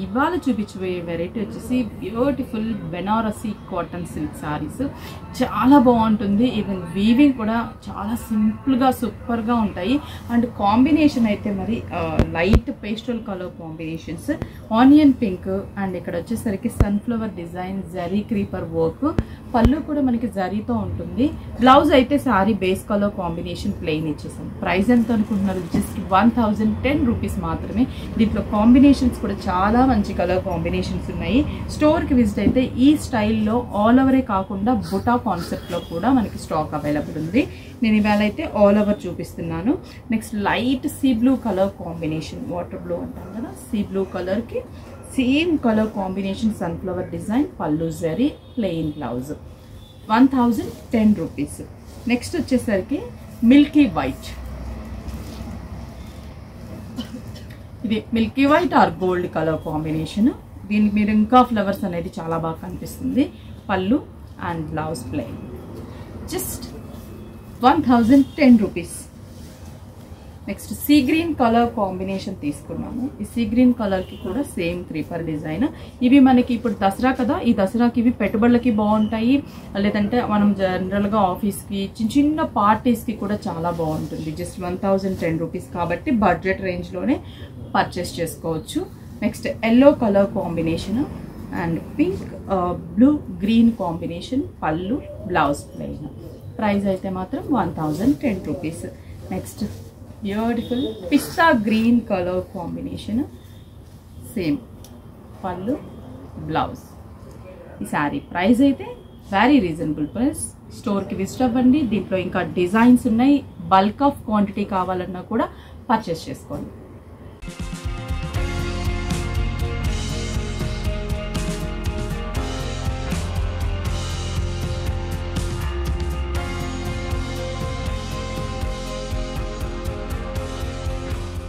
ఇవాళ చూపించబోయే వెరైటీ వచ్చేసి beautiful Banarasi cotton silk saris. చాలా బాగుంటుంది. ఈవెన్ వీవింగ్ కూడా చాలా సింపుల్గా సూపర్గా ఉంటాయి. అండ్ కాంబినేషన్ అయితే మరి light pastel colour combinations, onion pink and ఇక్కడ వచ్చేసరికి sunflower design, zari creeper work. పళ్ళు కూడా మనకి జరీతో ఉంటుంది. బ్లౌజ్ అయితే sorry base colour combination plain ఇచ్చేసాం. ప్రైస్ ఎంత అనుకుంటున్నారు? జస్ట్ 1010 రూపీస్ మాత్రమే. దీంట్లో కాంబినేషన్స్ కూడా చాలా మంచి కలర్ కాంబినేషన్స్ ఉన్నాయి. స్టోర్కి విజిట్ అయితే ఈ స్టైల్లో ఆల్ ఓవరే కాకుండా బుటా కాన్సెప్ట్లో కూడా మనకి స్టాక్ అవైలబుల్ ఉంది. నేను ఇవాళ అయితే ఆల్ ఓవర్ చూపిస్తున్నాను. Next light sea blue colour combination, water blue అంటాం కదా, సీ బ్లూ కలర్కి same colour combination, sunflower design, పళ్ళు జరీ, ప్లెయిన్ బ్లౌజ్. 1010 రూపీస్. నెక్స్ట్ వచ్చేసరికి మిల్కీ వైట్. ఇది milky white or gold colour combination. దీనికి మీరు ఇంకా ఫ్లవర్స్ అనేది చాలా బాగా కనిపిస్తుంది. పళ్ళు and blouse plain. Just 1010 rupees. Next sea green colour combination తీసుకున్నాము. ఈ సీ గ్రీన్ కలర్కి కూడా సేమ్ క్రీపర్ డిజైన్. ఇవి మనకి ఇప్పుడు దసరా కదా, ఈ దసరాకి ఇవి పెట్టుబడులకి బాగుంటాయి, లేదంటే మనం జనరల్గా ఆఫీస్కి చిన్న చిన్న పార్టీస్కి కూడా చాలా బాగుంటుంది. జస్ట్ 1010 రూపీస్ కాబట్టి బడ్జెట్ రేంజ్లోనే పర్చేస్ చేసుకోవచ్చు. Next yellow colour combination and pink blue green combination, పళ్ళు బ్లౌజ్ ప్లెయిన్. ప్రైస్ అయితే మాత్రం 1010 రూపీస్. నెక్స్ట్ బ్యూటిఫుల్ పిస్తా గ్రీన్ కలర్ కాంబినేషన్, సేమ్ పళ్ళు బ్లౌజ్. ఈ శారీ ప్రైస్ అయితే వెరీ రీజనబుల్ ప్రైస్. స్టోర్కి విజిట్ అవ్వండి. దీంట్లో ఇంకా డిజైన్స్ ఉన్నాయి. బల్క్ ఆఫ్ క్వాంటిటీ కావాలన్నా కూడా పర్చేస్ చేసుకోండి.